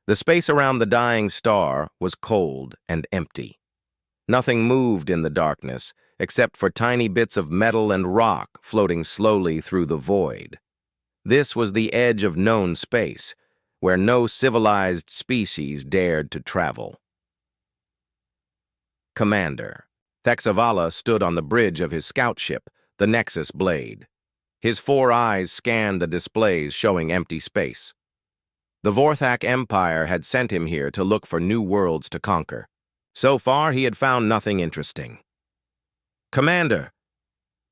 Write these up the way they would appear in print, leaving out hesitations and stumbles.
The space around the dying star was cold and empty. Nothing moved in the darkness, except for tiny bits of metal and rock floating slowly through the void. This was the edge of known space, where no civilized species dared to travel. Commander. Thexavala stood on the bridge of his scout ship, the Nexus Blade. His 4 eyes scanned the displays showing empty space. The Vorthak Empire had sent him here to look for new worlds to conquer. So far, he had found nothing interesting. "Commander,"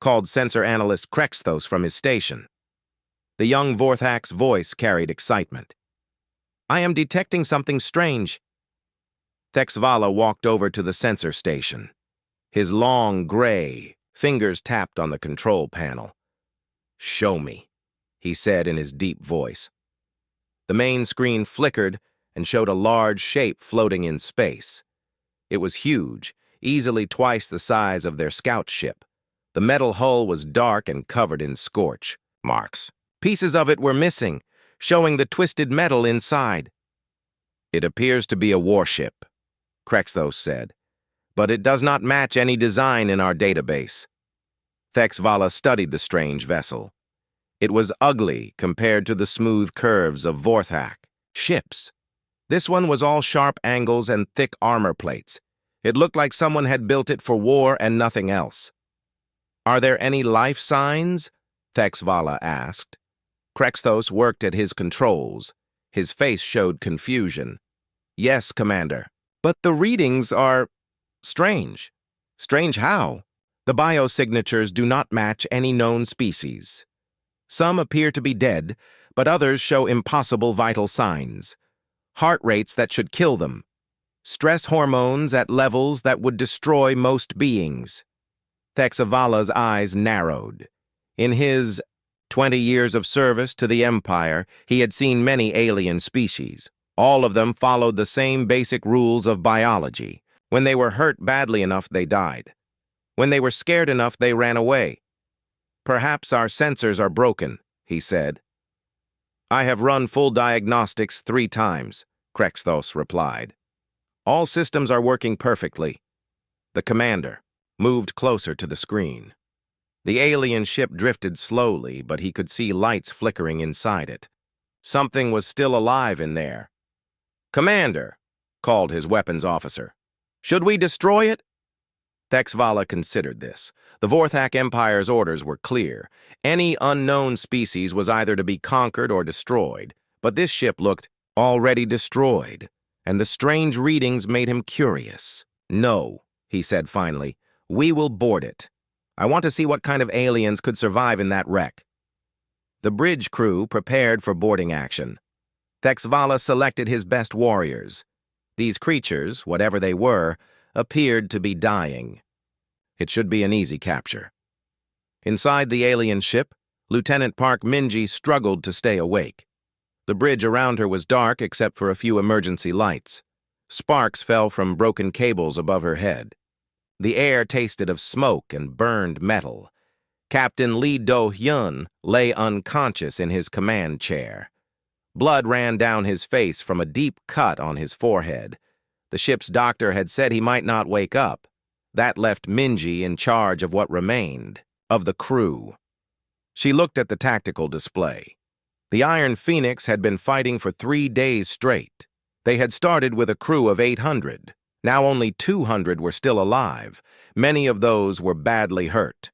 called sensor analyst Krexthos from his station. The young Vorthak's voice carried excitement. "I am detecting something strange." Thexvala walked over to the sensor station. His long, gray fingers tapped on the control panel. "Show me," he said in his deep voice. The main screen flickered and showed a large shape floating in space. It was huge, easily twice the size of their scout ship. The metal hull was dark and covered in scorch marks. Pieces of it were missing, showing the twisted metal inside. "It appears to be a warship," Krexthos said, "but it does not match any design in our database." Thexvala studied the strange vessel. It was ugly compared to the smooth curves of Vorthak ships. This one was all sharp angles and thick armor plates. It looked like someone had built it for war and nothing else. "Are there any life signs?" Thexvala asked. Krexthos worked at his controls. His face showed confusion. "Yes, Commander. But the readings are strange." "Strange how?" "The biosignatures do not match any known species. Some appear to be dead, but others show impossible vital signs. Heart rates that should kill them. Stress hormones at levels that would destroy most beings." Thexavala's eyes narrowed. In his 20 years of service to the Empire, he had seen many alien species. All of them followed the same basic rules of biology. When they were hurt badly enough, they died. When they were scared enough, they ran away. "Perhaps our sensors are broken," he said. "I have run full diagnostics 3 times, Krexthos replied. "All systems are working perfectly." The commander moved closer to the screen. The alien ship drifted slowly, but he could see lights flickering inside it. Something was still alive in there. "Commander," called his weapons officer, "should we destroy it?" Thexvala considered this. The Vorthak Empire's orders were clear. Any unknown species was either to be conquered or destroyed, but this ship looked already destroyed, and the strange readings made him curious. "No," he said finally, "we will board it. I want to see what kind of aliens could survive in that wreck." The bridge crew prepared for boarding action. Thexvala selected his best warriors. These creatures, whatever they were, appeared to be dying. It should be an easy capture. Inside the alien ship, Lieutenant Park Minji struggled to stay awake. The bridge around her was dark except for a few emergency lights. Sparks fell from broken cables above her head. The air tasted of smoke and burned metal. Captain Lee Do-hyun lay unconscious in his command chair. Blood ran down his face from a deep cut on his forehead. The ship's doctor had said he might not wake up. That left Minji in charge of what remained, of the crew. She looked at the tactical display. The Iron Phoenix had been fighting for 3 days straight. They had started with a crew of 800. Now only 200 were still alive. Many of those were badly hurt.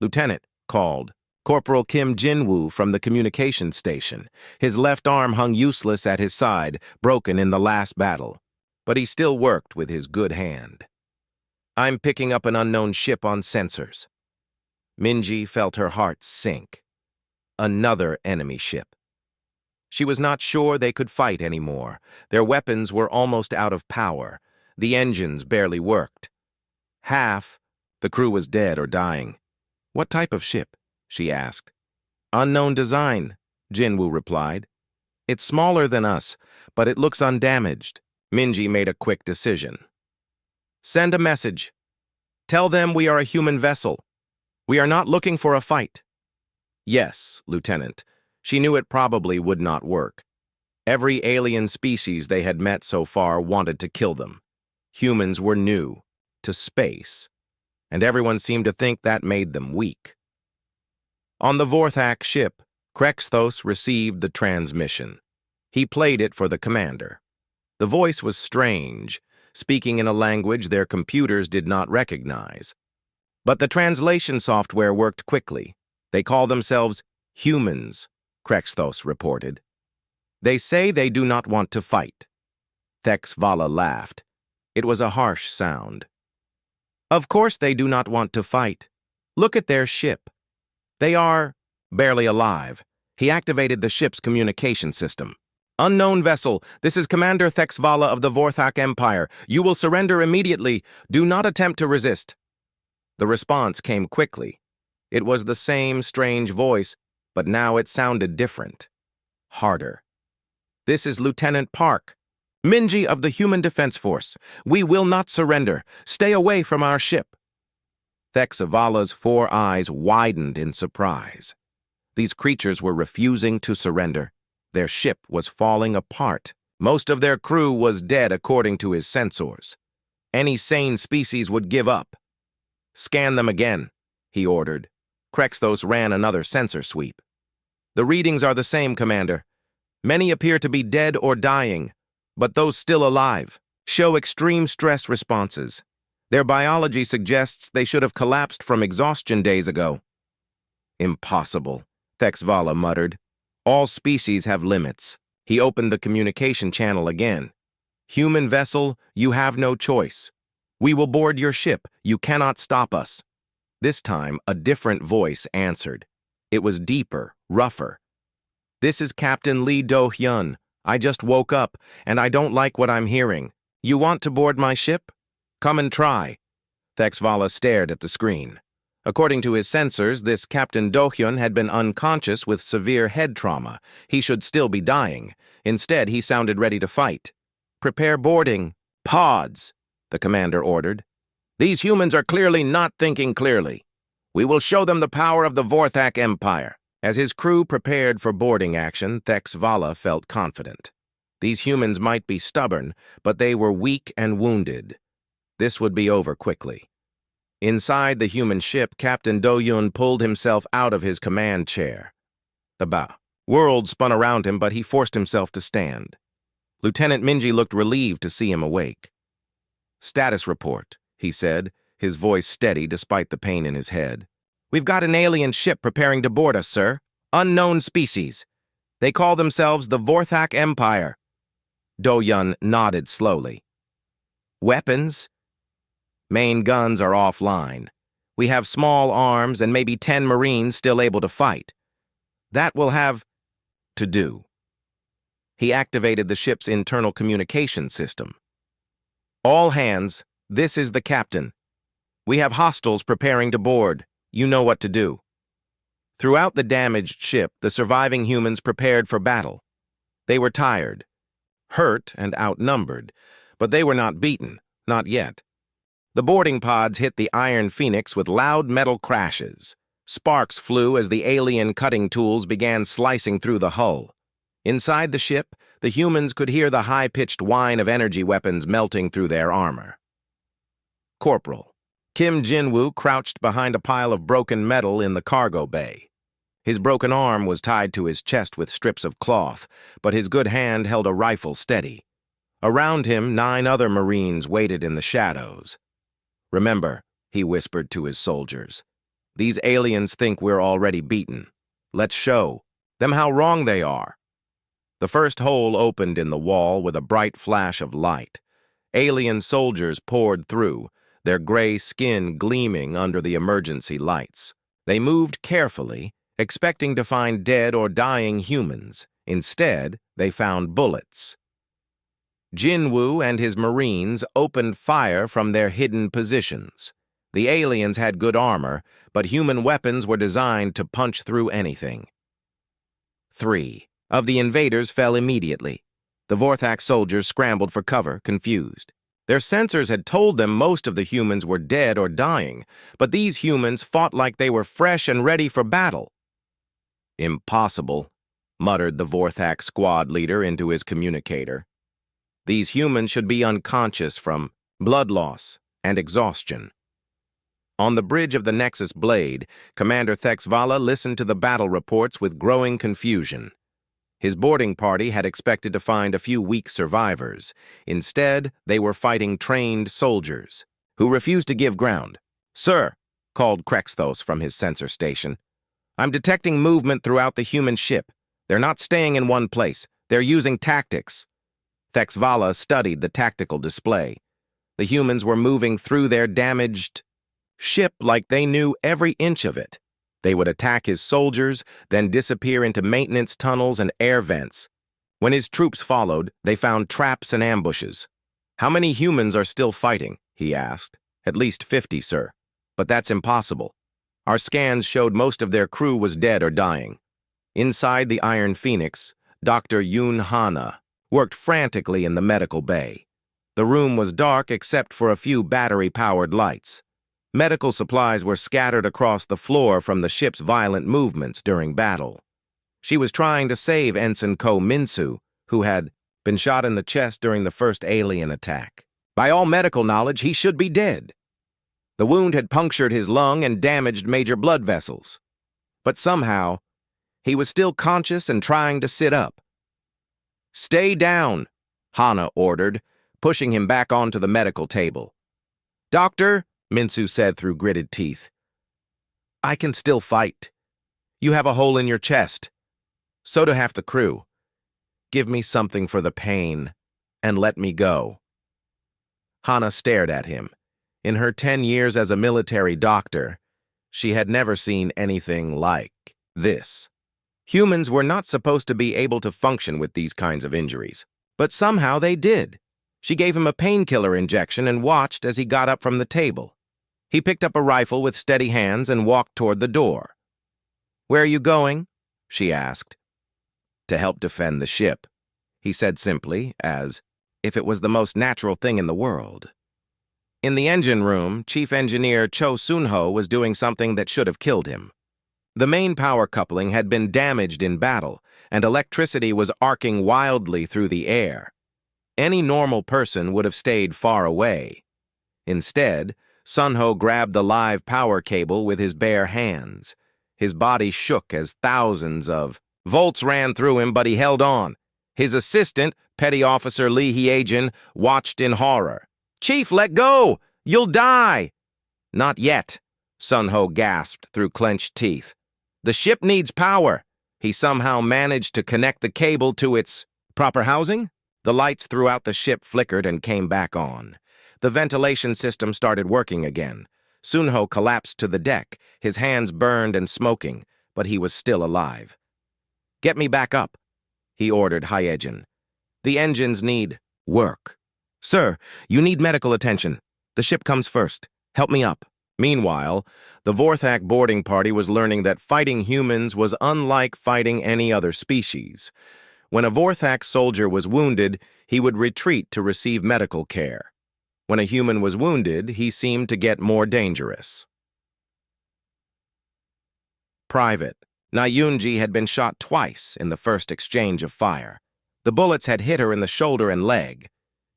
"Lieutenant," called Corporal Kim Jinwoo from the communications station. His left arm hung useless at his side, broken in the last battle. But he still worked with his good hand. "I'm picking up an unknown ship on sensors." Minji felt her heart sink. Another enemy ship. She was not sure they could fight anymore. Their weapons were almost out of power. The engines barely worked. Half the crew was dead or dying. "What type of ship?" she asked. "Unknown design," Jinwoo replied. "It's smaller than us, but it looks undamaged." Minji made a quick decision. "Send a message. Tell them we are a human vessel. We are not looking for a fight." "Yes, Lieutenant." She knew it probably would not work. Every alien species they had met so far wanted to kill them. Humans were new to space, and everyone seemed to think that made them weak. On the Vorthak ship, Krexthos received the transmission. He played it for the commander. The voice was strange, speaking in a language their computers did not recognize. But the translation software worked quickly. They call themselves humans, Krexthos reported. They say they do not want to fight. Thexvala laughed. It was a harsh sound. Of course they do not want to fight. Look at their ship. They are barely alive. He activated the ship's communication system. Unknown vessel, this is Commander Thexvala of the Vorthak Empire. You will surrender immediately. Do not attempt to resist. The response came quickly. It was the same strange voice, but now it sounded different. Harder. This is Lieutenant Park. Minji of the Human Defense Force. We will not surrender. Stay away from our ship. Thexvala's 4 eyes widened in surprise. These creatures were refusing to surrender. Their ship was falling apart. Most of their crew was dead according to his sensors. Any sane species would give up. Scan them again, he ordered. Krexthos ran another sensor sweep. The readings are the same, Commander. Many appear to be dead or dying, but those still alive show extreme stress responses. Their biology suggests they should have collapsed from exhaustion days ago. Impossible, Thexvala muttered. All species have limits. He opened the communication channel again. Human vessel, you have no choice. We will board your ship. You cannot stop us. This time, a different voice answered. It was deeper, rougher. This is Captain Lee Do-hyun. I just woke up, and I don't like what I'm hearing. You want to board my ship? Come and try. Thexvala stared at the screen. According to his sensors, this Captain Do-hyun had been unconscious with severe head trauma. He should still be dying. Instead, he sounded ready to fight. Prepare boarding. Pods, the commander ordered. These humans are clearly not thinking clearly. We will show them the power of the Vorthak Empire. As his crew prepared for boarding action, Thexvala felt confident. These humans might be stubborn, but they were weak and wounded. This would be over quickly. Inside the human ship, Captain Do-hyun pulled himself out of his command chair. The world spun around him, but he forced himself to stand. Lieutenant Minji looked relieved to see him awake. Status report, he said, his voice steady despite the pain in his head. We've got an alien ship preparing to board us, sir. Unknown species. They call themselves the Vorthak Empire. Do-hyun nodded slowly. Weapons? Main guns are offline. We have small arms and maybe 10 Marines still able to fight. That will have to do. He activated the ship's internal communication system. All hands, this is the captain. We have hostiles preparing to board. You know what to do. Throughout the damaged ship, the surviving humans prepared for battle. They were tired, hurt, and outnumbered, but they were not beaten, not yet. The boarding pods hit the Iron Phoenix with loud metal crashes. Sparks flew as the alien cutting tools began slicing through the hull. Inside the ship, the humans could hear the high-pitched whine of energy weapons melting through their armor. Corporal Kim Jin-woo crouched behind a pile of broken metal in the cargo bay. His broken arm was tied to his chest with strips of cloth, but his good hand held a rifle steady. Around him, 9 other Marines waited in the shadows. Remember, he whispered to his soldiers, these aliens think we're already beaten. Let's show them how wrong they are. The first hole opened in the wall with a bright flash of light. Alien soldiers poured through, their gray skin gleaming under the emergency lights. They moved carefully, expecting to find dead or dying humans. Instead, they found bullets. Jin-woo and his Marines opened fire from their hidden positions. The aliens had good armor, but human weapons were designed to punch through anything. 3 of the invaders fell immediately. The Vorthak soldiers scrambled for cover, confused. Their sensors had told them most of the humans were dead or dying, but these humans fought like they were fresh and ready for battle. Impossible, muttered the Vorthak squad leader into his communicator. These humans should be unconscious from blood loss and exhaustion. On the bridge of the Nexus Blade, Commander Thexvala listened to the battle reports with growing confusion. His boarding party had expected to find a few weak survivors. Instead, they were fighting trained soldiers, who refused to give ground. "Sir," called Krexthos from his sensor station, "I'm detecting movement throughout the human ship. They're not staying in one place. They're using tactics." Thexvala studied the tactical display. The humans were moving through their damaged ship like they knew every inch of it. They would attack his soldiers, then disappear into maintenance tunnels and air vents. When his troops followed, they found traps and ambushes. "How many humans are still fighting?" he asked. "At least 50, sir. But that's impossible. Our scans showed most of their crew was dead or dying." Inside the Iron Phoenix, Dr. Yoon Hana worked frantically in the medical bay. The room was dark except for a few battery-powered lights. Medical supplies were scattered across the floor from the ship's violent movements during battle. She was trying to save Ensign Ko Minsu, who had been shot in the chest during the first alien attack. By all medical knowledge, he should be dead. The wound had punctured his lung and damaged major blood vessels. But somehow, he was still conscious and trying to sit up. "Stay down," Hana ordered, pushing him back onto the medical table. "Doctor," Minsu said through gritted teeth, "I can still fight. You have a hole in your chest. So do half the crew. Give me something for the pain, and let me go." Hana stared at him. In her 10 years as a military doctor, she had never seen anything like this. Humans were not supposed to be able to function with these kinds of injuries, but somehow they did. She gave him a painkiller injection and watched as he got up from the table. He picked up a rifle with steady hands and walked toward the door. "Where are you going?" she asked. "To help defend the ship," he said simply, as if it was the most natural thing in the world. In the engine room, Chief Engineer Cho Sunho was doing something that should have killed him. The main power coupling had been damaged in battle, and electricity was arcing wildly through the air. Any normal person would have stayed far away. Instead, Sunho grabbed the live power cable with his bare hands. His body shook as thousands of volts ran through him, but he held on. His assistant, Petty Officer Lee Hyejin, watched in horror. "Chief, let go! You'll die!" "Not yet," Sunho gasped through clenched teeth. "The ship needs power." He somehow managed to connect the cable to its proper housing. The lights throughout the ship flickered and came back on. The ventilation system started working again. Sunho collapsed to the deck, his hands burned and smoking, but he was still alive. "Get me back up," he ordered Hyejin. "The engines need work." "Sir, you need medical attention. The ship comes first. Help me up." Meanwhile, the Vorthak boarding party was learning that fighting humans was unlike fighting any other species. When a Vorthak soldier was wounded, he would retreat to receive medical care. When a human was wounded, he seemed to get more dangerous. Private Nayunji had been shot twice in the first exchange of fire. The bullets had hit her in the shoulder and leg.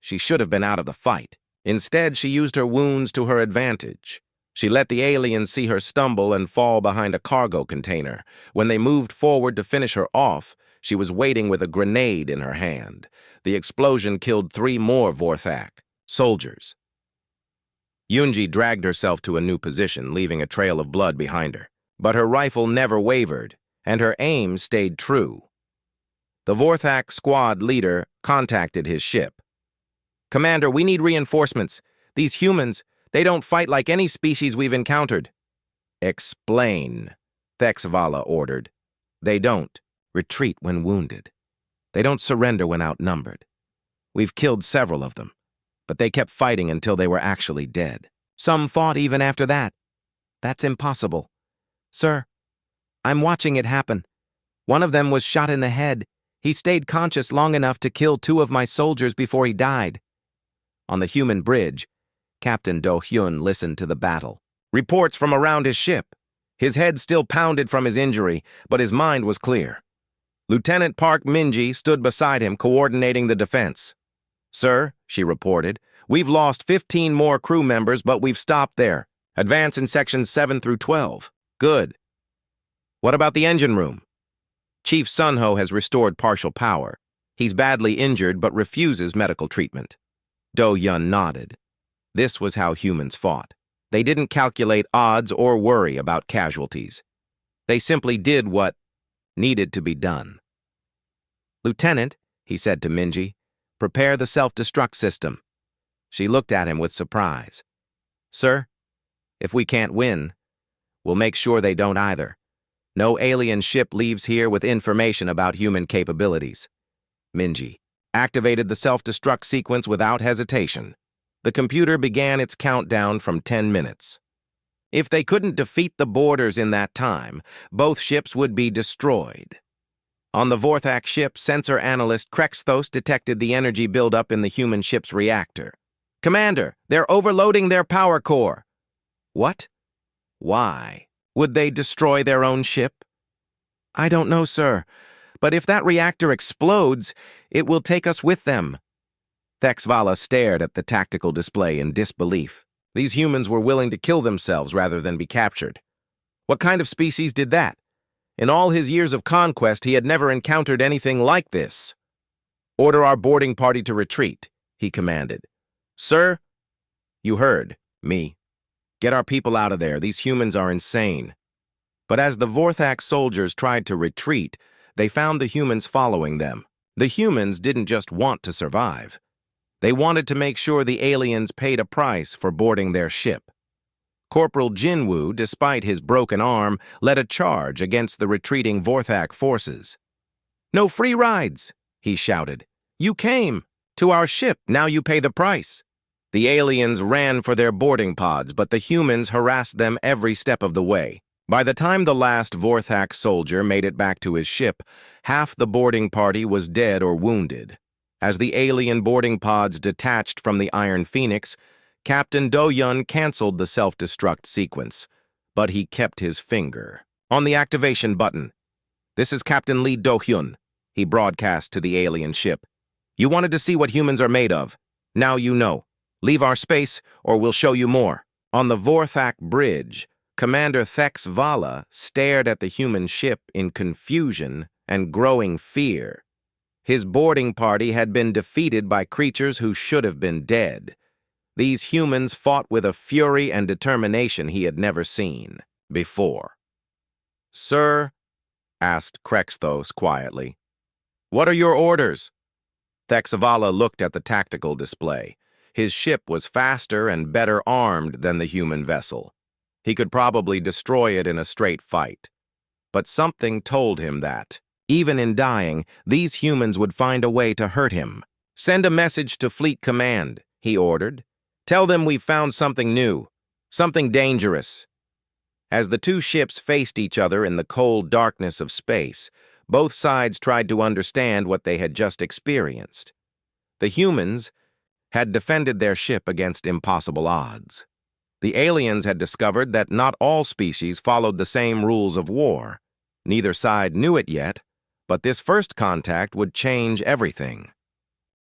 She should have been out of the fight. Instead, she used her wounds to her advantage. She let the aliens see her stumble and fall behind a cargo container. When they moved forward to finish her off, she was waiting with a grenade in her hand. The explosion killed 3 more Vorthak soldiers. Yunji dragged herself to a new position, leaving a trail of blood behind her. But her rifle never wavered, and her aim stayed true. The Vorthak squad leader contacted his ship. "Commander, we need reinforcements. These humans, they don't fight like any species we've encountered." "Explain," Thexvala ordered. "They don't retreat when wounded. They don't surrender when outnumbered. We've killed several of them, but they kept fighting until they were actually dead. Some fought even after that. That's impossible. Sir, I'm watching it happen. One of them was shot in the head. He stayed conscious long enough to kill 2 of my soldiers before he died." On the human bridge, Captain Do-hyun listened to the battle. Reports from around his ship. His head still pounded from his injury, but his mind was clear. Lieutenant Park Minji stood beside him, coordinating the defense. "Sir," she reported, "we've lost 15 more crew members, but we've stopped there. Advance in sections 7 through 12. Good. What about the engine room?" "Chief Sunho has restored partial power. He's badly injured but refuses medical treatment." Do-Yun nodded. This was how humans fought. They didn't calculate odds or worry about casualties. They simply did what needed to be done. "Lieutenant," he said to Minji, "prepare the self-destruct system." She looked at him with surprise. "Sir, if we can't win, we'll make sure they don't either. No alien ship leaves here with information about human capabilities." Minji activated the self-destruct sequence without hesitation. The computer began its countdown from 10 minutes. If they couldn't defeat the boarders in that time, both ships would be destroyed. On the Vorthak ship, sensor analyst Krexthos detected the energy buildup in the human ship's reactor. "Commander, they're overloading their power core." "What? Why? Would they destroy their own ship?" "I don't know, sir. But if that reactor explodes, it will take us with them." Thexvala stared at the tactical display in disbelief. These humans were willing to kill themselves rather than be captured. What kind of species did that? In all his years of conquest, he had never encountered anything like this. "Order our boarding party to retreat," he commanded. "Sir?" "You heard me. Get our people out of there. These humans are insane." But as the Vorthak soldiers tried to retreat, they found the humans following them. The humans didn't just want to survive. They wanted to make sure the aliens paid a price for boarding their ship. Corporal Jinwoo, despite his broken arm, led a charge against the retreating Vorthak forces. "No free rides," he shouted. "You came to our ship, now you pay the price." The aliens ran for their boarding pods, but the humans harassed them every step of the way. By the time the last Vorthak soldier made it back to his ship, half the boarding party was dead or wounded. As the alien boarding pods detached from the Iron Phoenix, Captain Do-Yun canceled the self-destruct sequence, but he kept his finger on the activation button. "This is Captain Lee Do-Hyun," he broadcast to the alien ship. "You wanted to see what humans are made of. Now you know. Leave our space, or we'll show you more." On the Vorthak bridge, Commander Thexvala stared at the human ship in confusion and growing fear. His boarding party had been defeated by creatures who should have been dead. These humans fought with a fury and determination he had never seen before. "Sir?" asked Krexthos quietly. "What are your orders?" Thexvala looked at the tactical display. His ship was faster and better armed than the human vessel. He could probably destroy it in a straight fight. But something told him that, even in dying, these humans would find a way to hurt him. "Send a message to Fleet Command," he ordered. "Tell them we've found something new, something dangerous." As the two ships faced each other in the cold darkness of space, both sides tried to understand what they had just experienced. The humans had defended their ship against impossible odds. The aliens had discovered that not all species followed the same rules of war. Neither side knew it yet, but this first contact would change everything.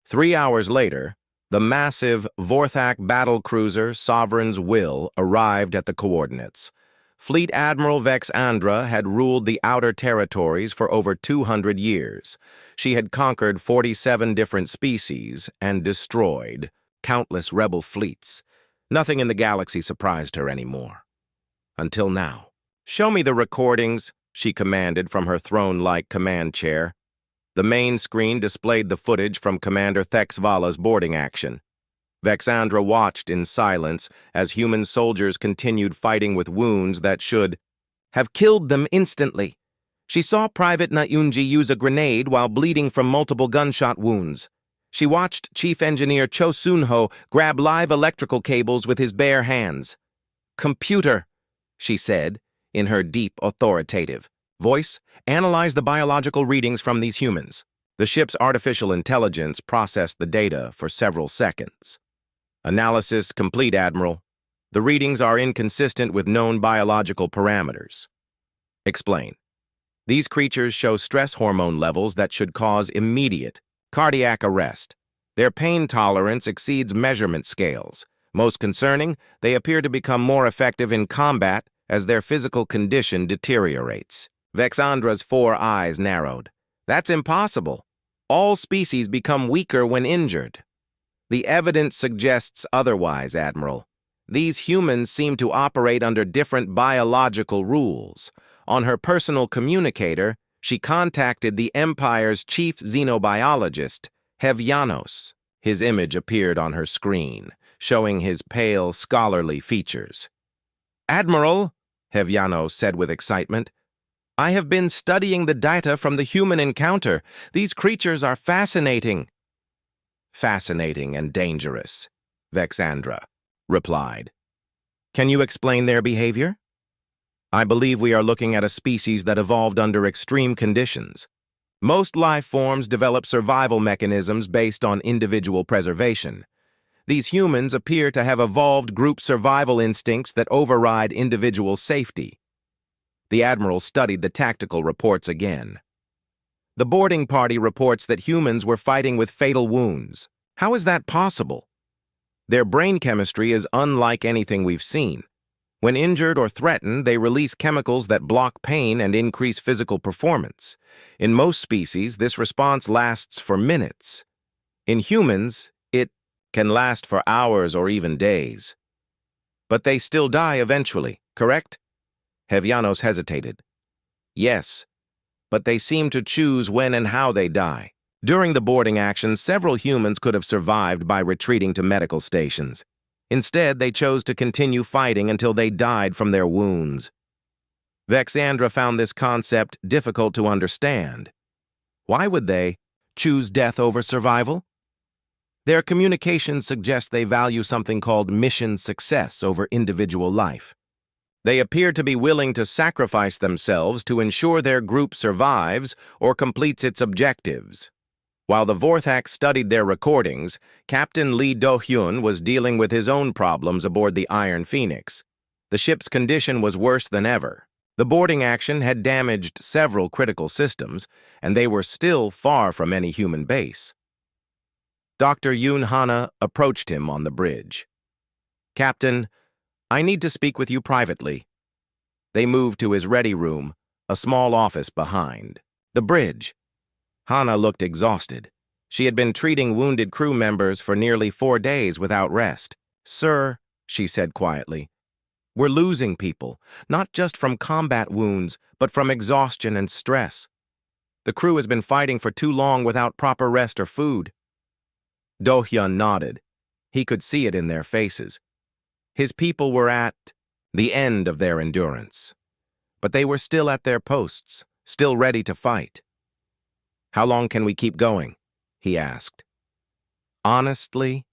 3 hours later, the massive Vorthak battlecruiser Sovereign's Will arrived at the coordinates. Fleet Admiral Vexandra had ruled the outer territories for over 200 years. She had conquered 47 different species and destroyed countless rebel fleets. Nothing in the galaxy surprised her anymore. Until now. "Show me the recordings," she commanded from her throne-like command chair. The main screen displayed the footage from Commander Thexvala's boarding action. Vexandra watched in silence as human soldiers continued fighting with wounds that should have killed them instantly. She saw Private Nayunji use a grenade while bleeding from multiple gunshot wounds. She watched Chief Engineer Cho Sunho grab live electrical cables with his bare hands. "Computer," she said, in her deep, authoritative voice, "analyze the biological readings from these humans." The ship's artificial intelligence processed the data for several seconds. "Analysis complete, Admiral. The readings are inconsistent with known biological parameters." "Explain." These creatures show stress hormone levels that should cause immediate cardiac arrest. Their pain tolerance exceeds measurement scales. Most concerning, they appear to become more effective in combat as their physical condition deteriorates. Vexandra's 4 eyes narrowed. That's impossible. All species become weaker when injured. The evidence suggests otherwise, Admiral. These humans seem to operate under different biological rules. On her personal communicator, she contacted the Empire's chief xenobiologist, Hevyanos. His image appeared on her screen, showing his pale, scholarly features. "Admiral," Hevyanos said with excitement, "I have been studying the data from the human encounter. These creatures are fascinating." "Fascinating and dangerous," Vexandra replied. "Can you explain their behavior?" "I believe we are looking at a species that evolved under extreme conditions. Most life forms develop survival mechanisms based on individual preservation. These humans appear to have evolved group survival instincts that override individual safety." The Admiral studied the tactical reports again. "The boarding party reports that humans were fighting with fatal wounds. How is that possible? Their brain chemistry is unlike anything we've seen. When injured or threatened, they release chemicals that block pain and increase physical performance. In most species, this response lasts for minutes. In humans, it can last for hours or even days. But they still die eventually, correct?" Hevyanos hesitated. "Yes, but they seem to choose when and how they die. During the boarding action, several humans could have survived by retreating to medical stations. Instead, they chose to continue fighting until they died from their wounds." Vexandra found this concept difficult to understand. Why would they choose death over survival? Their communications suggest they value something called mission success over individual life. They appear to be willing to sacrifice themselves to ensure their group survives or completes its objectives. While the Vorthak studied their recordings, Captain Lee Do-hyun was dealing with his own problems aboard the Iron Phoenix. The ship's condition was worse than ever. The boarding action had damaged several critical systems, and they were still far from any human base. Dr. Yoon Hana approached him on the bridge. "Captain, I need to speak with you privately." They moved to his ready room, a small office behind the bridge. Hana looked exhausted. She had been treating wounded crew members for nearly 4 days without rest. "Sir," she said quietly, "we're losing people, not just from combat wounds, but from exhaustion and stress. The crew has been fighting for too long without proper rest or food." Do-hyun nodded. He could see it in their faces. His people were at the end of their endurance. But they were still at their posts, still ready to fight. "How long can we keep going?" he asked. "Honestly,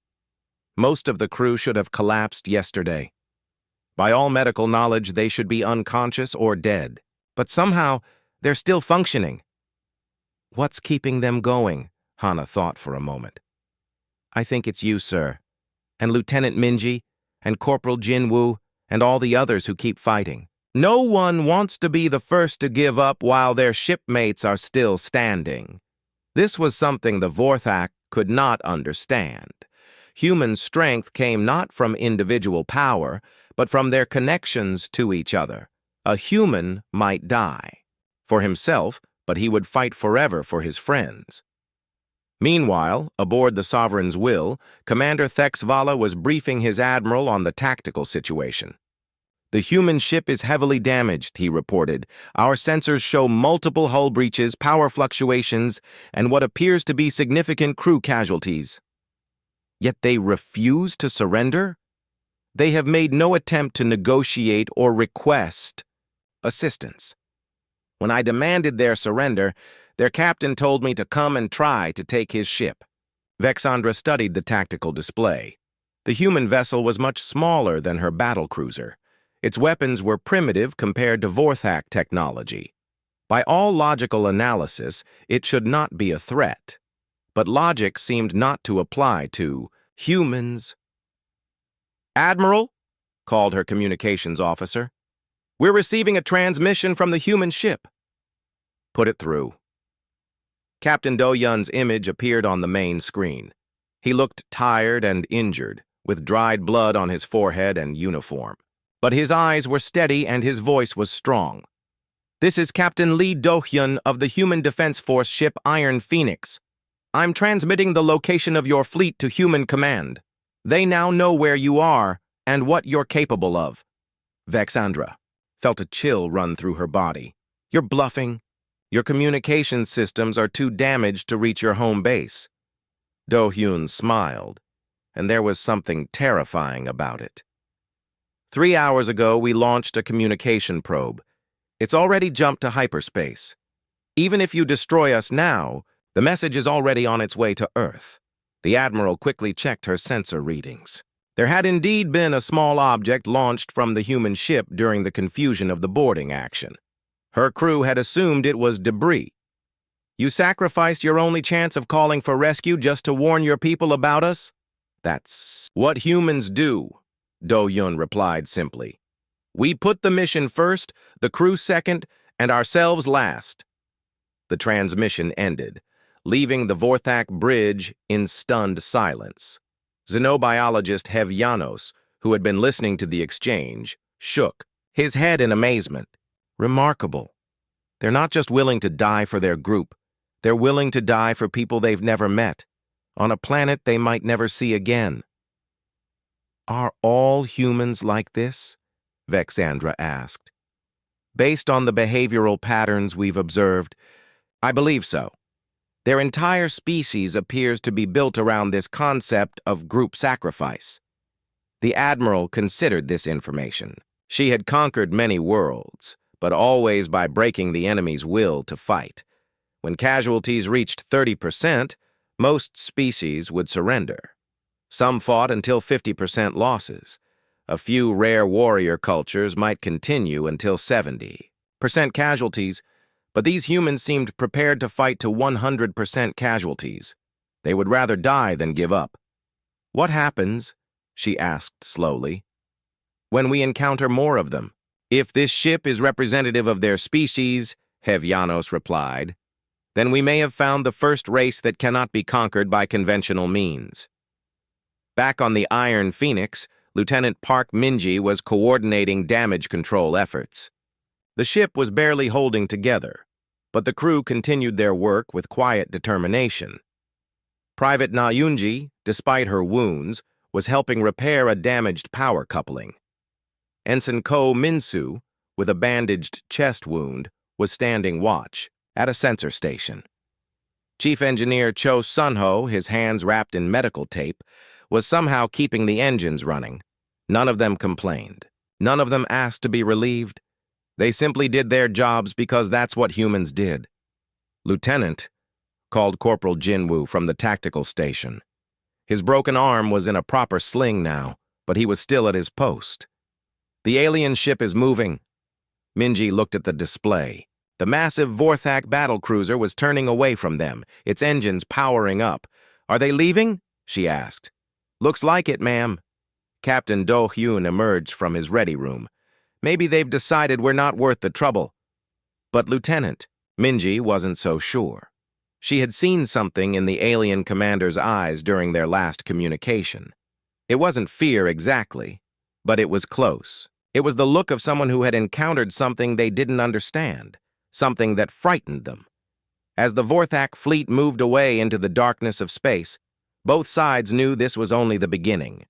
most of the crew should have collapsed yesterday. By all medical knowledge, they should be unconscious or dead. But somehow, they're still functioning." "What's keeping them going?" Hana thought for a moment. "I think it's you, sir, and Lieutenant Minji, and Corporal Jinwoo, and all the others who keep fighting. No one wants to be the first to give up while their shipmates are still standing." This was something the Vorthak could not understand. Human strength came not from individual power, but from their connections to each other. A human might die for himself, but he would fight forever for his friends. Meanwhile, aboard the Sovereign's Will, Commander Thexvala was briefing his admiral on the tactical situation. "The human ship is heavily damaged," he reported. "Our sensors show multiple hull breaches, power fluctuations, and what appears to be significant crew casualties." Yet they refuse to surrender? They have made no attempt to negotiate or request assistance. When I demanded their surrender, their captain told me to come and try to take his ship. Vexandra studied the tactical display. The human vessel was much smaller than her battlecruiser. Its weapons were primitive compared to Vorthak technology. By all logical analysis, it should not be a threat. But logic seemed not to apply to humans. "Admiral," called her communications officer, "we're receiving a transmission from the human ship." Put it through. Captain Do-yun's image appeared on the main screen. He looked tired and injured, with dried blood on his forehead and uniform. But his eyes were steady and his voice was strong. "This is Captain Lee Do-yun of the Human Defense Force ship Iron Phoenix. I'm transmitting the location of your fleet to Human Command. They now know where you are and what you're capable of." Vexandra felt a chill run through her body. "You're bluffing. Your communication systems are too damaged to reach your home base." Do-hyun smiled, and there was something terrifying about it. 3 hours ago, we launched a communication probe. It's already jumped to hyperspace. Even if you destroy us now, the message is already on its way to Earth. The Admiral quickly checked her sensor readings. There had indeed been a small object launched from the human ship during the confusion of the boarding action. Her crew had assumed it was debris. "You sacrificed your only chance of calling for rescue just to warn your people about us?" "That's what humans do," Do-yun replied simply. "We put the mission first, the crew second, and ourselves last." The transmission ended, leaving the Vorthak bridge in stunned silence. Xenobiologist Hevyanos, who had been listening to the exchange, shook, his head in amazement. Remarkable. They're not just willing to die for their group. They're willing to die for people they've never met, on a planet they might never see again. "Are all humans like this?" Vexandra asked. "Based on the behavioral patterns we've observed, I believe so. Their entire species appears to be built around this concept of group sacrifice." The Admiral considered this information. She had conquered many worlds, but always by breaking the enemy's will to fight. When casualties reached 30%, most species would surrender. Some fought until 50% losses. A few rare warrior cultures might continue until 70% casualties, but these humans seemed prepared to fight to 100% casualties. They would rather die than give up. "What happens," she asked slowly, "when we encounter more of them?" "If this ship is representative of their species," Hevyanos replied, "then we may have found the first race that cannot be conquered by conventional means." Back on the Iron Phoenix, Lieutenant Park Minji was coordinating damage control efforts. The ship was barely holding together, but the crew continued their work with quiet determination. Private Na Yunji, despite her wounds, was helping repair a damaged power coupling. Ensign Ko Minsu, with a bandaged chest wound, was standing watch at a sensor station. Chief Engineer Cho Sunho, his hands wrapped in medical tape, was somehow keeping the engines running. None of them complained. None of them asked to be relieved. They simply did their jobs because that's what humans did. "Lieutenant," called Corporal Jinwoo from the tactical station. His broken arm was in a proper sling now, but he was still at his post. "The alien ship is moving." Minji looked at the display. The massive Vorthak battlecruiser was turning away from them, its engines powering up. "Are they leaving?" she asked. "Looks like it, ma'am." Captain Do-hyun emerged from his ready room. "Maybe they've decided we're not worth the trouble." But Lieutenant, Minji wasn't so sure. She had seen something in the alien commander's eyes during their last communication. It wasn't fear exactly, but it was close. It was the look of someone who had encountered something they didn't understand, something that frightened them. As the Vorthak fleet moved away into the darkness of space, both sides knew this was only the beginning.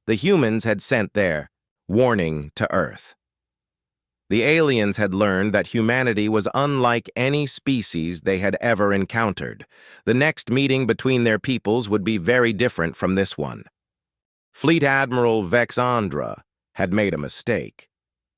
The humans had sent their warning to Earth. The aliens had learned that humanity was unlike any species they had ever encountered. The next meeting between their peoples would be very different from this one. Fleet Admiral Vexandra had made a mistake.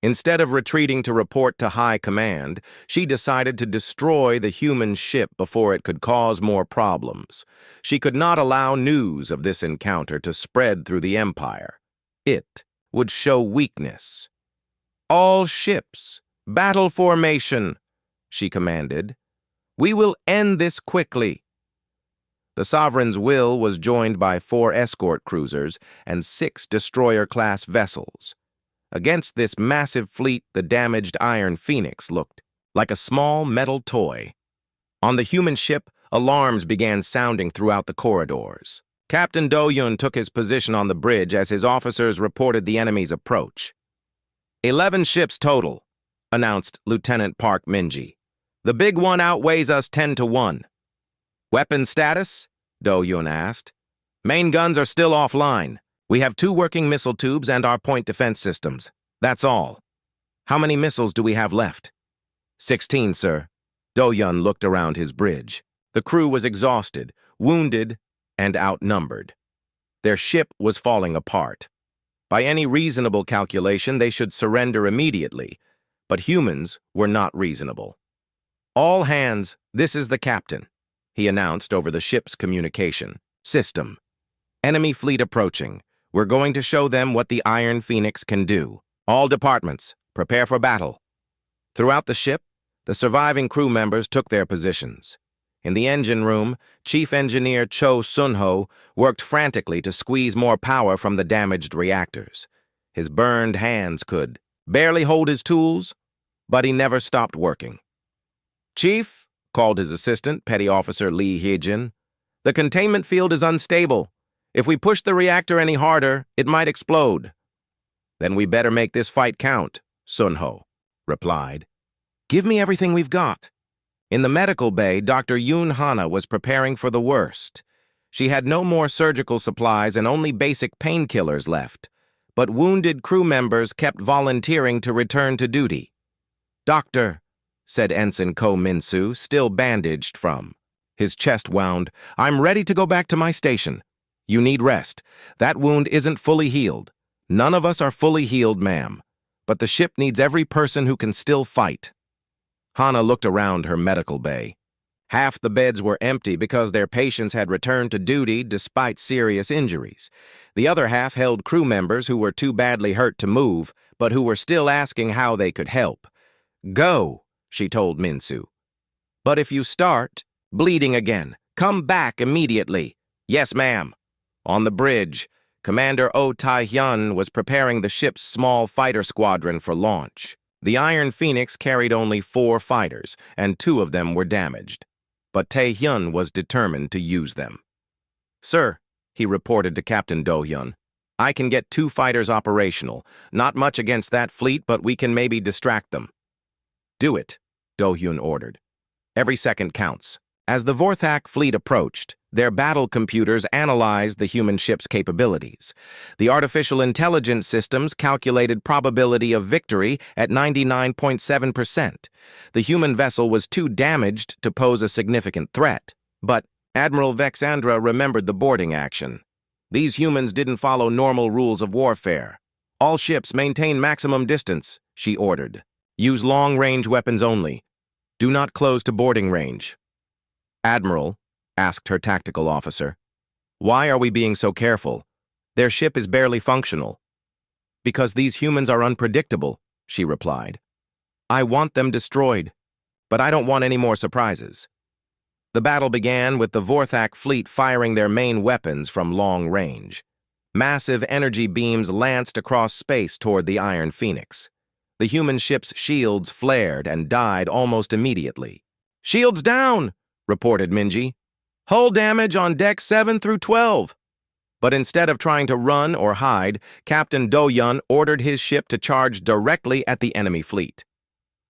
Instead of retreating to report to High Command, she decided to destroy the human ship before it could cause more problems. She could not allow news of this encounter to spread through the Empire. It would show weakness. "All ships, battle formation," she commanded. "We will end this quickly." The Sovereign's will was joined by 4 escort cruisers and 6 destroyer-class vessels. Against this massive fleet, the damaged Iron Phoenix looked like a small metal toy. On the human ship, alarms began sounding throughout the corridors. Captain Do-yun took his position on the bridge as his officers reported the enemy's approach. 11 ships total, announced Lieutenant Park Minji. The big one outweighs us 10-1. Weapon status? Do-yun asked. Main guns are still offline. We have 2 working missile tubes and our point defense systems. That's all. How many missiles do we have left? 16, sir. Do-yun looked around his bridge. The crew was exhausted, wounded, and outnumbered. Their ship was falling apart. By any reasonable calculation, they should surrender immediately, but humans were not reasonable. All hands, this is the captain, he announced over the ship's communication system. Enemy fleet approaching. We're going to show them what the Iron Phoenix can do. All departments, prepare for battle. Throughout the ship, the surviving crew members took their positions. In the engine room, Chief Engineer Cho Sun-ho worked frantically to squeeze more power from the damaged reactors. His burned hands could barely hold his tools, but he never stopped working. Chief, called his assistant, Petty Officer Lee Hee-jin, the containment field is unstable. If we push the reactor any harder, it might explode. Then we better make this fight count, Sun-ho replied. Give me everything we've got. In the medical bay, Dr. Yoon Hana was preparing for the worst. She had no more surgical supplies and only basic painkillers left, but wounded crew members kept volunteering to return to duty. Doctor, said Ensign Ko Min-soo, still bandaged from. His chest wound. I'm ready to go back to my station. You need rest. That wound isn't fully healed. None of us are fully healed, ma'am. But the ship needs every person who can still fight. Hana looked around her medical bay. Half the beds were empty because their patients had returned to duty despite serious injuries. The other half held crew members who were too badly hurt to move, but who were still asking how they could help. Go, she told Min-soo. But if you start bleeding again, come back immediately. Yes, ma'am. On the bridge, Commander Oh Tae-hyun was preparing the ship's small fighter squadron for launch. The Iron Phoenix carried only 4 fighters, and 2 of them were damaged. But Tae-hyun was determined to use them. Sir, he reported to Captain Do-hyun, I can get 2 fighters operational. Not much against that fleet, but we can maybe distract them. Do it, Do-hyun ordered. Every second counts. As the Vorthak fleet approached, their battle computers analyzed the human ship's capabilities. The artificial intelligence systems calculated probability of victory at 99.7%. The human vessel was too damaged to pose a significant threat. But Admiral Vexandra remembered the boarding action. These humans didn't follow normal rules of warfare. All ships maintain maximum distance, she ordered. Use long-range weapons only. Do not close to boarding range. Admiral, asked her tactical officer, why are we being so careful? Their ship is barely functional. Because these humans are unpredictable, she replied. I want them destroyed, but I don't want any more surprises. The battle began with the Vorthak fleet firing their main weapons from long range. Massive energy beams lanced across space toward the Iron Phoenix. The human ship's shields flared and died almost immediately. Shields down, reported Minji. Hull damage on deck 7 through 12. But instead of trying to run or hide, Captain Do-yun ordered his ship to charge directly at the enemy fleet.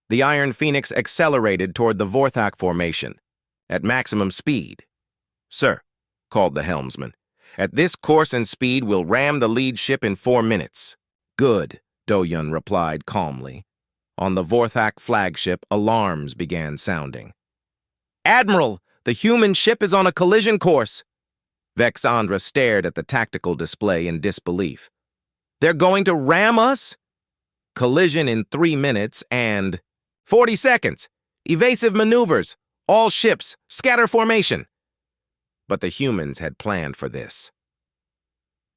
The Iron Phoenix accelerated toward the Vorthak formation, at maximum speed. Sir, called the helmsman, at this course and speed we'll ram the lead ship in 4 minutes. Good, Do-yun replied calmly. On the Vorthak flagship, alarms began sounding. Admiral, the human ship is on a collision course. Vexandra stared at the tactical display in disbelief. They're going to ram us? Collision in 3 minutes and 40 seconds. Evasive maneuvers. All ships, scatter formation. But the humans had planned for this.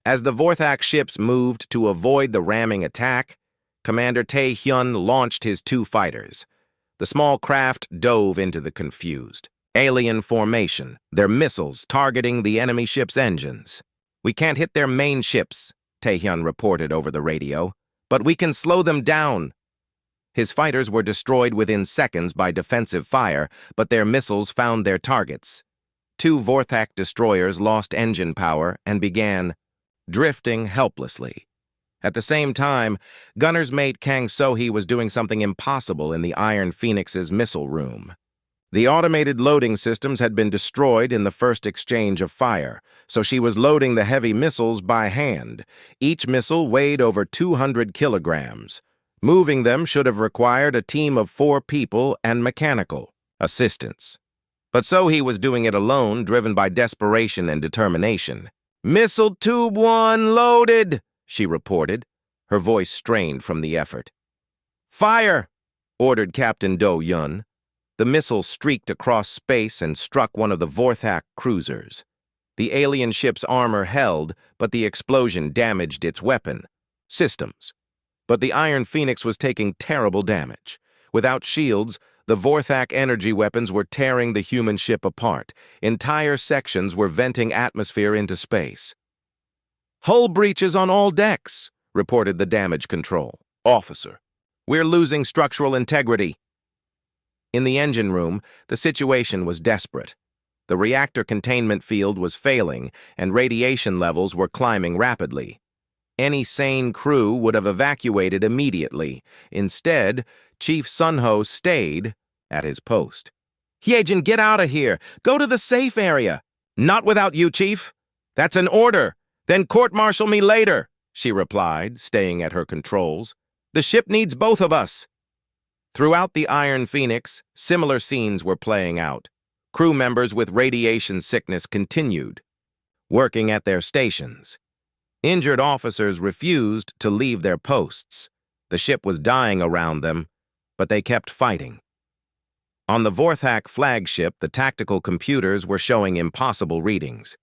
As the Vorthak ships moved to avoid the ramming attack, Commander Tae-hyun launched his 2 fighters. The small craft dove into the confused alien formation, their missiles targeting the enemy ship's engines. We can't hit their main ships, Tae-hyun reported over the radio, but we can slow them down. His fighters were destroyed within seconds by defensive fire, but their missiles found their targets. 2 Vorthak destroyers lost engine power and began drifting helplessly. At the same time, Gunner's mate Kang So-hee was doing something impossible in the Iron Phoenix's missile room. The automated loading systems had been destroyed in the first exchange of fire, so she was loading the heavy missiles by hand. Each missile weighed over 200 kilograms. Moving them should have required a team of 4 people and mechanical assistance. But So-hee was doing it alone, driven by desperation and determination. "Missile Tube 1 loaded," she reported, her voice strained from the effort. "Fire!" ordered Captain Do-yun. The missile streaked across space and struck one of the Vorthak cruisers. The alien ship's armor held, but the explosion damaged its weapon systems. But the Iron Phoenix was taking terrible damage. Without shields, the Vorthak energy weapons were tearing the human ship apart. Entire sections were venting atmosphere into space. "Hull breaches on all decks," reported the damage control officer. "We're losing structural integrity." In the engine room, the situation was desperate. The reactor containment field was failing, and radiation levels were climbing rapidly. Any sane crew would have evacuated immediately. Instead, Chief Sunho stayed at his post. "Hyejin, get out of here! Go to the safe area!" "Not without you, Chief! That's an order! Then court-martial me later!" she replied, staying at her controls. "The ship needs both of us!" Throughout the Iron Phoenix, similar scenes were playing out. Crew members with radiation sickness continued, working at their stations. Injured officers refused to leave their posts. The ship was dying around them, but they kept fighting. On the Vorthak flagship, the tactical computers were showing impossible readings.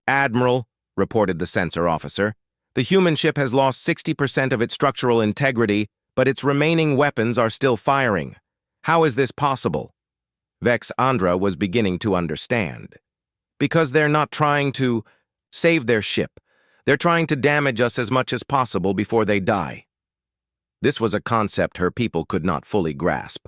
"Admiral," reported the sensor officer, "the human ship has lost 60% of its structural integrity, but its remaining weapons are still firing. How is this possible?" Vexandra was beginning to understand. "Because they're not trying to save their ship. They're trying to damage us as much as possible before they die." This was a concept her people could not fully grasp.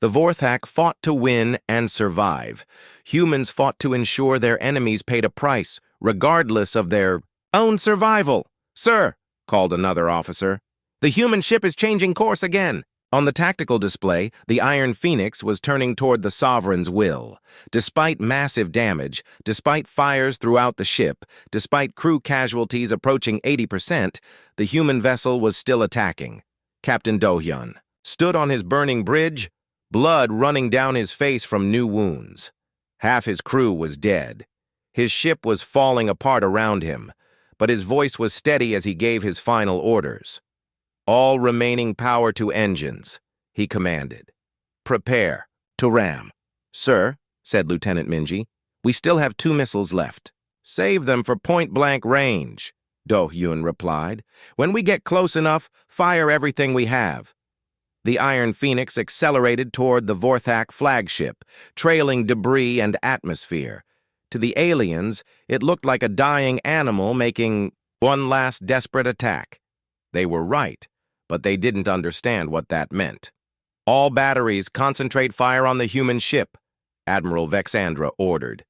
The Vorthak fought to win and survive. Humans fought to ensure their enemies paid a price, regardless of their own survival. "Sir," called another officer, "the human ship is changing course again." On the tactical display, the Iron Phoenix was turning toward the Sovereign's will. Despite massive damage, despite fires throughout the ship, despite crew casualties approaching 80%, the human vessel was still attacking. Captain Do-hyun stood on his burning bridge, blood running down his face from new wounds. Half his crew was dead. His ship was falling apart around him, but his voice was steady as he gave his final orders. "All remaining power to engines," he commanded. "Prepare to ram." "Sir," said Lieutenant Minji, "we still have 2 missiles left." "Save them for point-blank range," Do-hyun replied. "When we get close enough, fire everything we have." The Iron Phoenix accelerated toward the Vorthak flagship, trailing debris and atmosphere. To the aliens, it looked like a dying animal making one last desperate attack. They were right, but they didn't understand what that meant. "All batteries concentrate fire on the human ship," Admiral Vexandra ordered.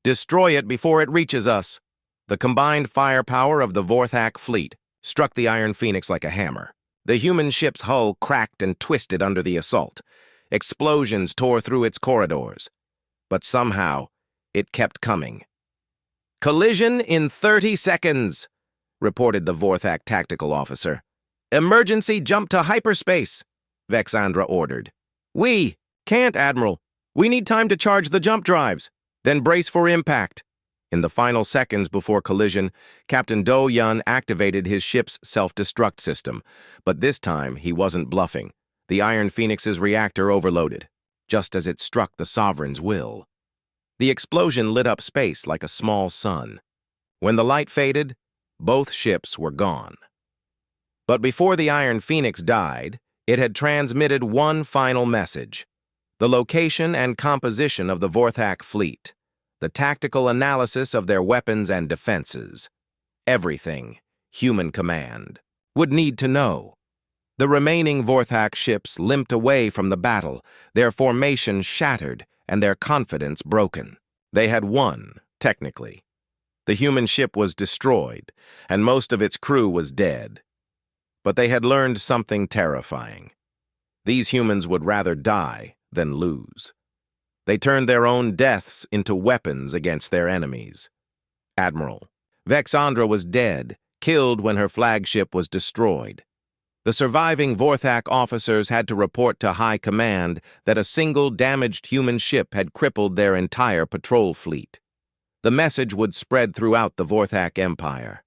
"Destroy it before it reaches us." The combined firepower of the Vorthak fleet struck the Iron Phoenix like a hammer. The human ship's hull cracked and twisted under the assault. Explosions tore through its corridors. But somehow, it kept coming. "Collision in 30 seconds," reported the Vorthak tactical officer. "Emergency jump to hyperspace," Vexandra ordered. "We can't, Admiral. We need time to charge the jump drives. Then brace for impact." In the final seconds before collision, Captain Do-hyun activated his ship's self-destruct system. But this time, he wasn't bluffing. The Iron Phoenix's reactor overloaded, just as it struck the Sovereign's will. The explosion lit up space like a small sun. When the light faded, both ships were gone. But before the Iron Phoenix died, it had transmitted one final message: the location and composition of the Vorthak fleet, the tactical analysis of their weapons and defenses. Everything human command would need to know. The remaining Vorthak ships limped away from the battle, their formation shattered and their confidence broken. They had won, technically. The human ship was destroyed, and most of its crew was dead. But they had learned something terrifying. These humans would rather die than lose. They turned their own deaths into weapons against their enemies. Admiral Vexandra was dead, killed when her flagship was destroyed. The surviving Vorthak officers had to report to High Command that a single damaged human ship had crippled their entire patrol fleet. The message would spread throughout the Vorthak Empire.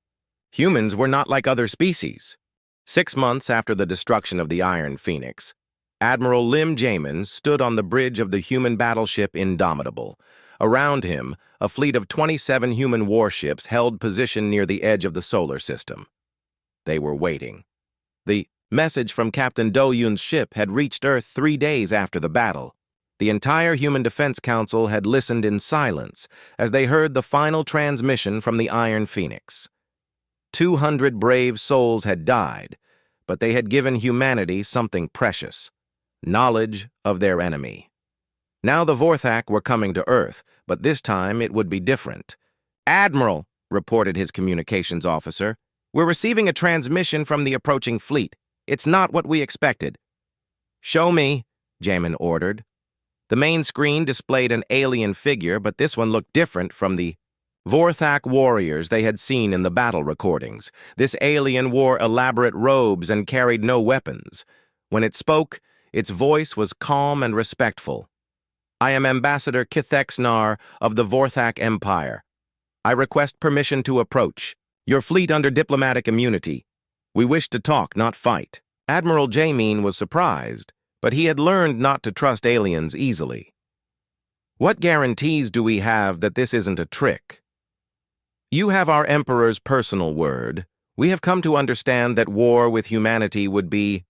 Humans were not like other species. 6 months after the destruction of the Iron Phoenix, Admiral Lim Jamin stood on the bridge of the human battleship Indomitable. Around him, a fleet of 27 human warships held position near the edge of the solar system. They were waiting. The message from Captain Do Yun's ship had reached Earth 3 days after the battle. The entire Human Defense Council had listened in silence as they heard the final transmission from the Iron Phoenix. 200 brave souls had died, but they had given humanity something precious: knowledge of their enemy. Now the Vorthak were coming to Earth, but this time it would be different. "Admiral," reported his communications officer, "we're receiving a transmission from the approaching fleet. It's not what we expected." "Show me," Jamin ordered. The main screen displayed an alien figure, but this one looked different from the Vorthak warriors they had seen in the battle recordings. This alien wore elaborate robes and carried no weapons. When it spoke, its voice was calm and respectful. "I am Ambassador Kithexnar of the Vorthak Empire. I request permission to approach. Your fleet under diplomatic immunity. We wish to talk, not fight." Admiral Jamin was surprised, but he had learned not to trust aliens easily. "What guarantees do we have that this isn't a trick?" "You have our Emperor's personal word. We have come to understand that war with humanity would be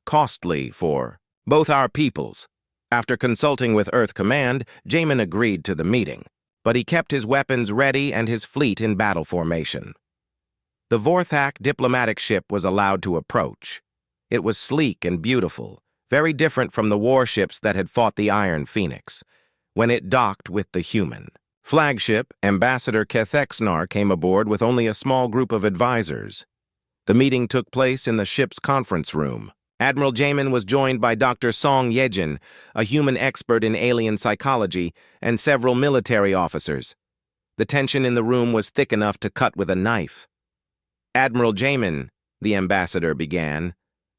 costly for both our peoples." After consulting with Earth Command, Jamin agreed to the meeting, but he kept his weapons ready and his fleet in battle formation. The Vorthak diplomatic ship was allowed to approach. It was sleek and beautiful, very different from the warships that had fought the Iron Phoenix. When it docked with the human flagship, Ambassador Kethexnar came aboard with only a small group of advisors. The meeting took place in the ship's conference room. Admiral Jamin was joined by Dr. Song Yejin, a human expert in alien psychology, and several military officers. The tension in the room was thick enough to cut with a knife. "Admiral Jamin," the ambassador began,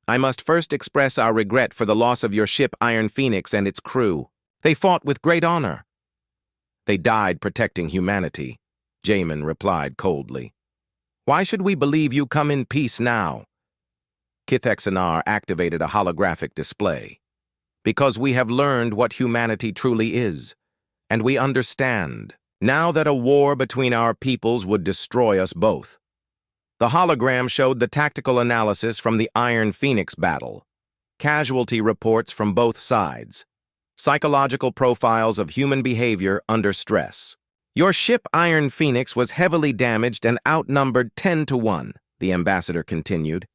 "I must first express our regret for the loss of your ship Iron Phoenix and its crew. They fought with great honor." "They died protecting humanity," Jamin replied coldly. "Why should we believe you come in peace now?" Kithexanar activated a holographic display. "Because we have learned what humanity truly is, and we understand now that a war between our peoples would destroy us both." The hologram showed the tactical analysis from the Iron Phoenix battle, casualty reports from both sides, psychological profiles of human behavior under stress. "Your ship Iron Phoenix was heavily damaged and outnumbered 10-1, the ambassador continued.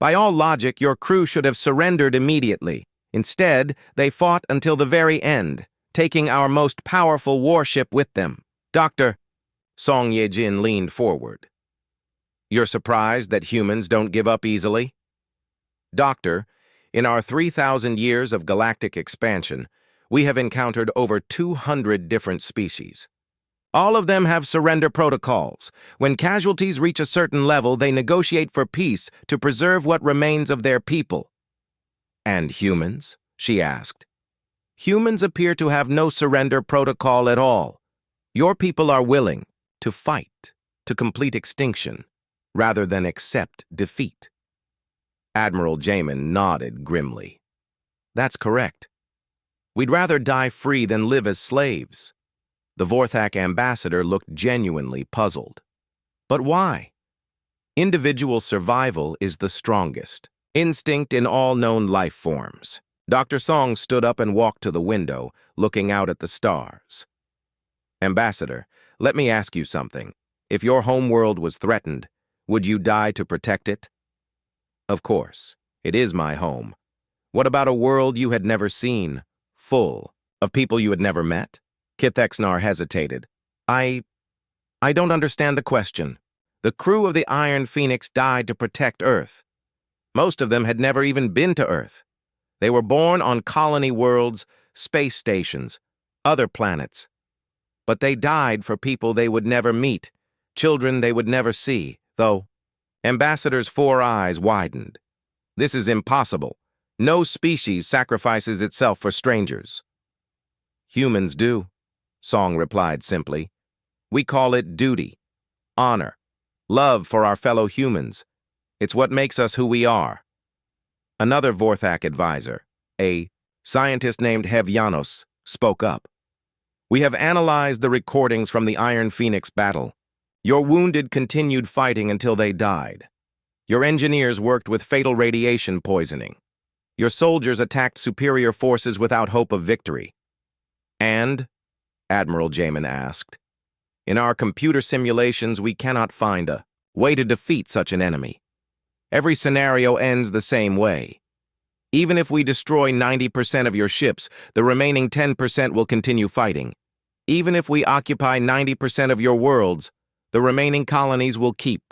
"By all logic, your crew should have surrendered immediately. Instead, they fought until the very end, taking our most powerful warship with them." Dr. Song Yejin leaned forward. "You're surprised that humans don't give up easily?" "Doctor, in our 3,000 years of galactic expansion, we have encountered over 200 different species. All of them have surrender protocols. When casualties reach a certain level, they negotiate for peace to preserve what remains of their people." "And humans?" she asked. "Humans appear to have no surrender protocol at all. Your people are willing to fight, to complete extinction, rather than accept defeat." Admiral Jamin nodded grimly. "That's correct. We'd rather die free than live as slaves." The Vorthak ambassador looked genuinely puzzled. "But why?" "Individual survival is the strongest instinct in all known life forms." Dr. Song stood up and walked to the window, looking out at the stars. "Ambassador, let me ask you something. If your homeworld was threatened, would you die to protect it?" "Of course. It is my home. What about a world you had never seen, full of people you had never met? Kithexnar hesitated. I don't understand the question. The crew of the Iron Phoenix died to protect Earth. Most of them had never even been to Earth. They were born on colony worlds, space stations, other planets. But they died for people they would never meet, children they would never see, though. Ambassador's four eyes widened. This is impossible. No species sacrifices itself for strangers. Humans do, Song replied simply. We call it duty, honor, love for our fellow humans. It's what makes us who we are. Another Vorthak advisor, a scientist named Hevyanos, spoke up. We have analyzed the recordings from the Iron Phoenix battle. Your wounded continued fighting until they died. Your engineers worked with fatal radiation poisoning. Your soldiers attacked superior forces without hope of victory. And, Admiral Jamin asked, in our computer simulations we cannot find a way to defeat such an enemy. Every scenario ends the same way. Even if we destroy 90% of your ships, the remaining 10% will continue fighting. Even if we occupy 90% of your worlds, the remaining colonies will keep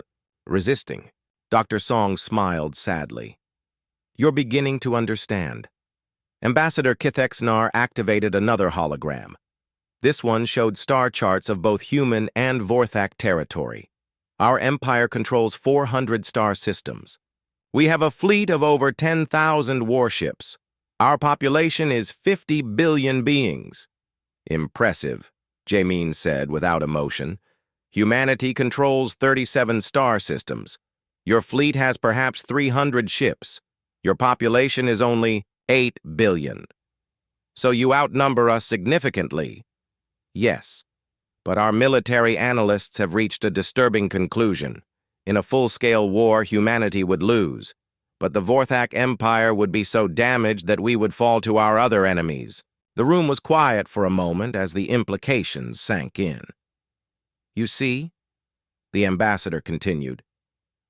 resisting. Dr. Song smiled sadly. You're beginning to understand. Ambassador Kithexnar activated another hologram. This one showed star charts of both human and Vorthak territory. Our empire controls 400 star systems. We have a fleet of over 10,000 warships. Our population is 50 billion beings. Impressive, Jamin said without emotion. Humanity controls 37 star systems. Your fleet has perhaps 300 ships. Your population is only 8 billion. So you outnumber us significantly. Yes, but our military analysts have reached a disturbing conclusion. In a full-scale war, humanity would lose, but the Vorthak Empire would be so damaged that we would fall to our other enemies. The room was quiet for a moment as the implications sank in. You see, the ambassador continued,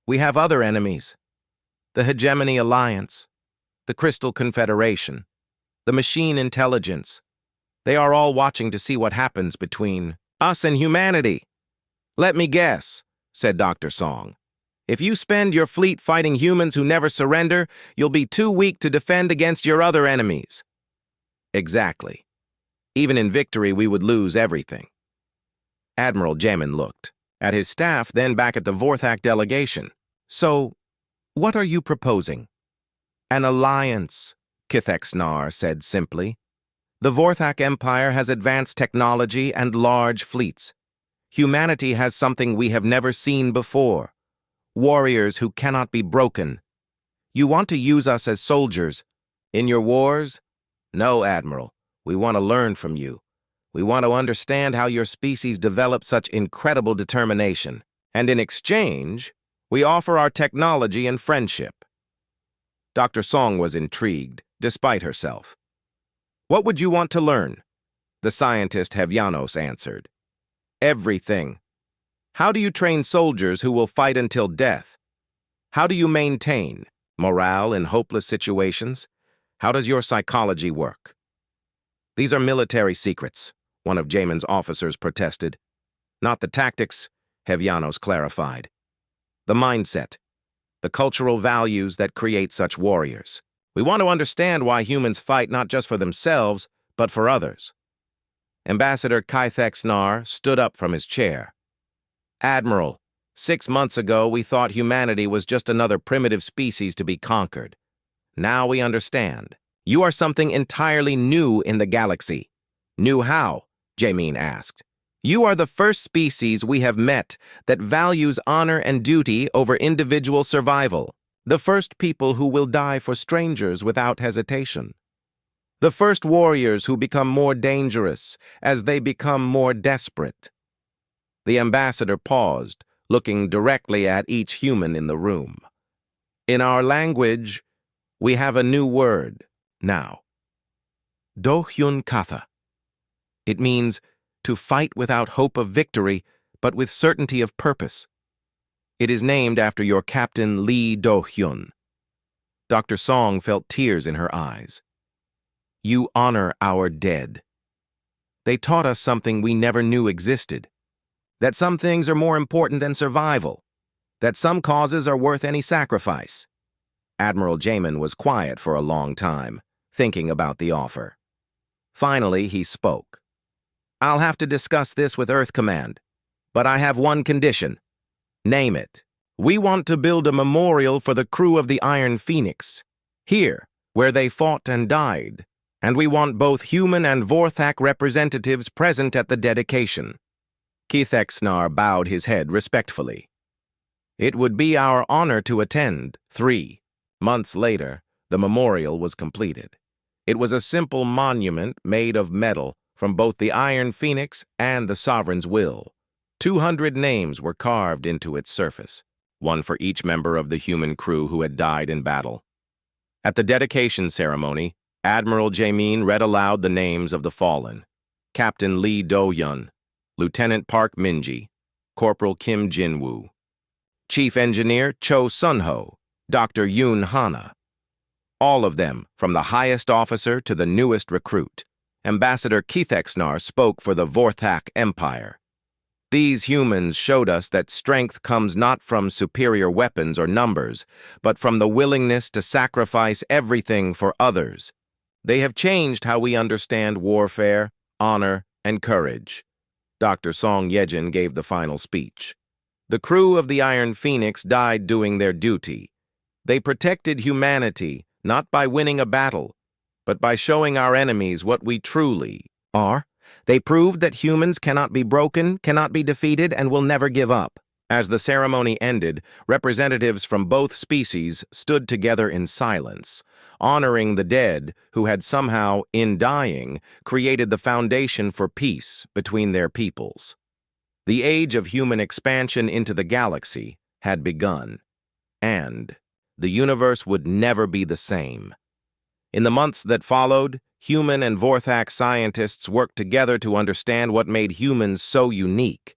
we have other enemies. The Hegemony Alliance, the Crystal Confederation, the Machine Intelligence. They are all watching to see what happens between us and humanity. Let me guess, said Dr. Song. If you spend your fleet fighting humans who never surrender, you'll be too weak to defend against your other enemies. Exactly. Even in victory, we would lose everything. Admiral Jamin looked at his staff, then back at the Vorthak delegation. So, what are you proposing? An alliance, Kithexnar said simply. The Vorthak Empire has advanced technology and large fleets. Humanity has something we have never seen before. Warriors who cannot be broken. You want to use us as soldiers. In your wars? No, Admiral. We want to learn from you. We want to understand how your species developed such incredible determination. And in exchange, we offer our technology and friendship. Dr. Song was intrigued, despite herself. What would you want to learn? The scientist Hevyanos answered. Everything. How do you train soldiers who will fight until death? How do you maintain morale in hopeless situations? How does your psychology work? These are military secrets, one of Jamin's officers protested. Not the tactics, Hevyanos clarified. The mindset, the cultural values that create such warriors. We want to understand why humans fight not just for themselves, but for others. Ambassador Kithexnar stood up from his chair. Admiral, 6 months ago we thought humanity was just another primitive species to be conquered. Now we understand. You are something entirely new in the galaxy. New how? Jamin asked. You are the first species we have met that values honor and duty over individual survival. The first people who will die for strangers without hesitation. The first warriors who become more dangerous as they become more desperate. The ambassador paused, looking directly at each human in the room. In our language, we have a new word now. Dohyun Katha. It means to fight without hope of victory, but with certainty of purpose. It is named after your captain Lee Do-hyun. Dr. Song felt tears in her eyes. You honor our dead. They taught us something we never knew existed. That some things are more important than survival. That some causes are worth any sacrifice. Admiral Jamin was quiet for a long time, thinking about the offer. Finally, he spoke. I'll have to discuss this with Earth Command, but I have one condition. Name it. We want to build a memorial for the crew of the Iron Phoenix, here, where they fought and died, and we want both human and Vorthak representatives present at the dedication. Keithexnar bowed his head respectfully. It would be our honor to attend. 3 months later, the memorial was completed. It was a simple monument made of metal from both the Iron Phoenix and the Sovereign's will. 200 names were carved into its surface, one for each member of the human crew who had died in battle. At the dedication ceremony, Admiral Jamin read aloud the names of the fallen: Captain Lee Do-yun, Lieutenant Park Minji, Corporal Kim Jin-woo, Chief Engineer Cho Sun-ho, Dr. Yoon Hana. All of them, from the highest officer to the newest recruit. Ambassador Keithexnar spoke for the Vorthak Empire. These humans showed us that strength comes not from superior weapons or numbers, but from the willingness to sacrifice everything for others. They have changed how we understand warfare, honor, and courage. Dr. Song Yejin gave the final speech. The crew of the Iron Phoenix died doing their duty. They protected humanity, not by winning a battle, but by showing our enemies what we truly are. They proved that humans cannot be broken, cannot be defeated, and will never give up. As the ceremony ended, representatives from both species stood together in silence, honoring the dead who had somehow, in dying, created the foundation for peace between their peoples. The age of human expansion into the galaxy had begun, and the universe would never be the same. In the months that followed, human and Vorthak scientists worked together to understand what made humans so unique.